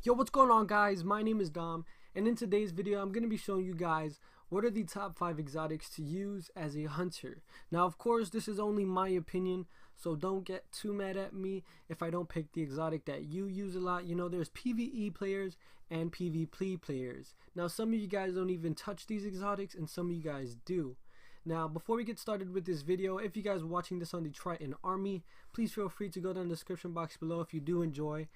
Yo, what's going on, guys? My name is Dom, and in today's video I'm going to be showing you guys what are the top 5 exotics to use as a hunter. Now, of course, this is only my opinion, so don't get too mad at me if I don't pick the exotic that you use a lot. You know, there's PvE players and PvP players. Now, some of you guys don't even touch these exotics, and some of you guys do. Now, before we get started with this video, if you guys are watching this on the Triton Army, please feel free to go down the description box below if you do enjoy.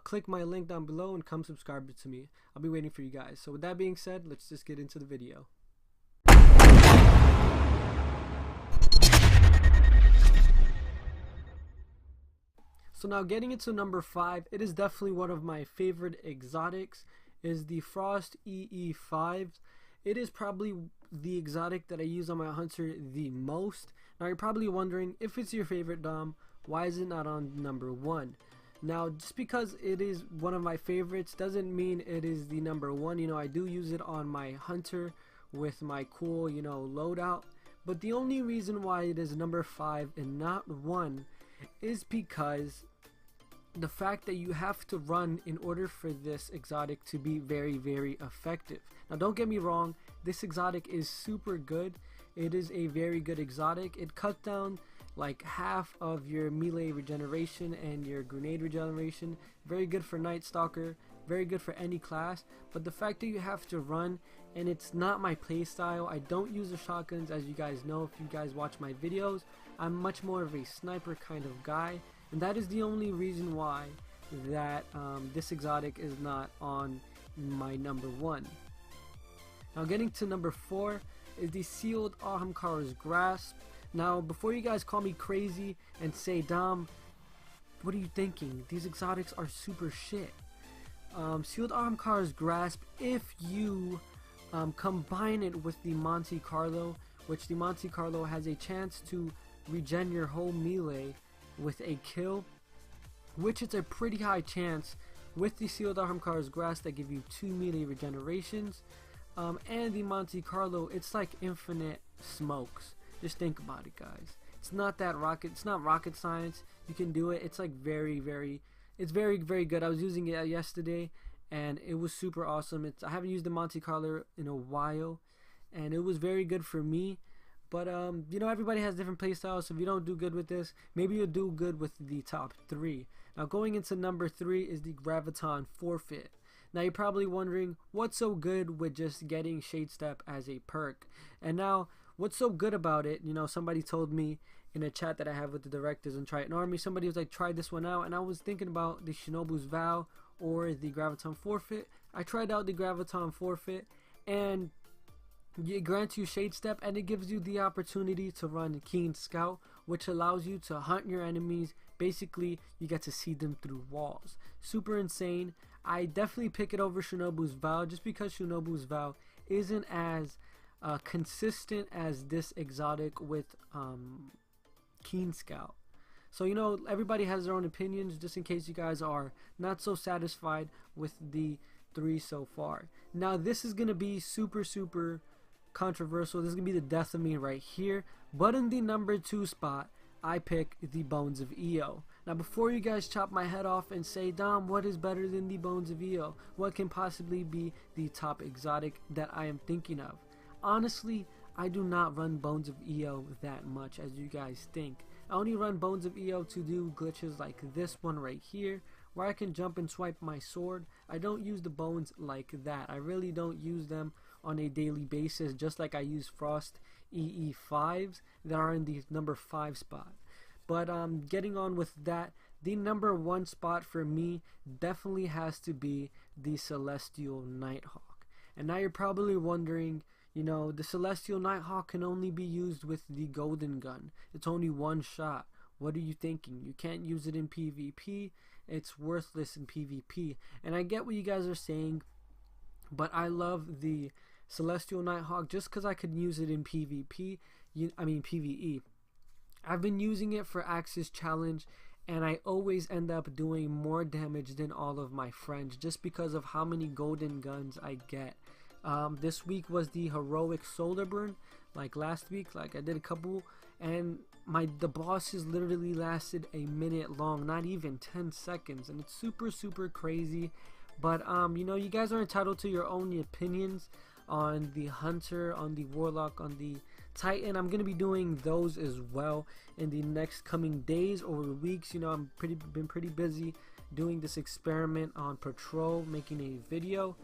Click my link down below and come subscribe to me. I'll be waiting for you guys. So with that being said, let's just get into the video. So now getting into number 5, it is definitely one of my favorite exotics, is the Frost EE5. It is probably the exotic that I use on my hunter the most. Now you're probably wondering, if it's your favorite, Dom, why is it not on number 1? Now, just because it is one of my favorites doesn't mean it is the number 1. You know, I do use it on my hunter with my cool, you know, loadout. But the only reason why it is number 5 and not 1 is because the fact that you have to run in order for this exotic to be very, very effective. Now, don't get me wrong, this exotic is super good. It is a very good exotic. It cuts down like half of your melee regeneration and your grenade regeneration. Very good for Night Stalker, very good for any class. But the fact that you have to run, and it's not my playstyle. I don't use the shotguns, as you guys know if you guys watch my videos. I'm much more of a sniper kind of guy, and that is the only reason why that this exotic is not on my number 1. Now getting to number 4 is the Sealed Ahamkar's Grasp. Now, before you guys call me crazy and say, Dom, what are you thinking? These exotics are super shit. Sealed Ahamkar's Grasp, if you combine it with the Monte Carlo, which the Monte Carlo has a chance to regen your whole melee with a kill, which it's a pretty high chance with the Sealed Ahamkar's Grasp that give you 2 melee regenerations, and the Monte Carlo, it's like infinite smokes. Just think about it, guys. It's not rocket science. You can do it. It's like very, very good. I was using it yesterday and it was super awesome. I haven't used the Monte Carlo in a while and it was very good for me. But you know, everybody has different playstyles, so if you don't do good with this, maybe you'll do good with the top 3. Now going into number 3 is the Graviton Forfeit. Now you're probably wondering, what's so good with just getting Shade Step as a perk? And now, what's so good about it? You know, somebody told me in a chat that I have with the directors in Triton Army, somebody was like, try this one out, and I was thinking about the Shinobu's Vow or the Graviton Forfeit. I tried out the Graviton Forfeit, and it grants you Shade Step, and it gives you the opportunity to run Keen Scout, which allows you to hunt your enemies. Basically, you get to see them through walls. Super insane. I definitely pick it over Shinobu's Vow, just because Shinobu's Vow isn't as consistent as this exotic with Keen Scout. So, you know, everybody has their own opinions, just in case you guys are not so satisfied with the 3 so far. Now, this is going to be super controversial. This is going to be the death of me right here. But in the number 2 spot, I pick the Bones of Io. Now, before you guys chop my head off and say, Dom, what is better than the Bones of Io? What can possibly be the top exotic that I am thinking of? Honestly, I do not run Bones of Io that much as you guys think. I only run Bones of Io to do glitches like this one right here, where I can jump and swipe my sword. I don't use the bones like that. I really don't use them on a daily basis, just like I use Frost EE5s that are in the number 5 spot. But getting on with that, the number 1 spot for me definitely has to be the Celestial Nighthawk. And now you're probably wondering, you know, the Celestial Nighthawk can only be used with the golden gun. It's only 1 shot. What are you thinking? You can't use it in PvP. It's worthless in PvP. And I get what you guys are saying, but I love the Celestial Nighthawk just because I could use it in PvP. PvE. I've been using it for Axis Challenge, and I always end up doing more damage than all of my friends just because of how many golden guns I get. This week was the Heroic Solar Burn, like last week, like I did a couple, and the bosses literally lasted a minute long, not even 10 seconds, and it's super crazy. But you know, you guys are entitled to your own opinions on the hunter, on the warlock, on the titan. I'm gonna be doing those as well in the next coming days or weeks. You know, I'm been pretty busy doing this experiment on patrol, making a video.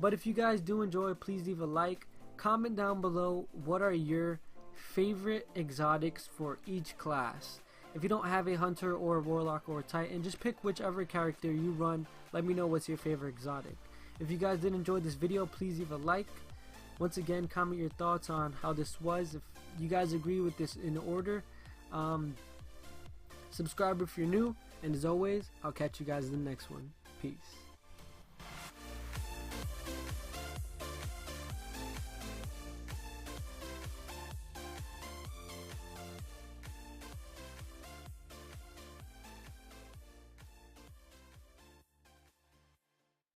But if you guys do enjoy, please leave a like, comment down below what are your favorite exotics for each class. If you don't have a hunter or a warlock or a titan, just pick whichever character you run. Let me know what's your favorite exotic. If you guys did enjoy this video, please leave a like. Once again, comment your thoughts on how this was. If you guys agree with this in order, subscribe if you're new, and as always, I'll catch you guys in the next one. Peace.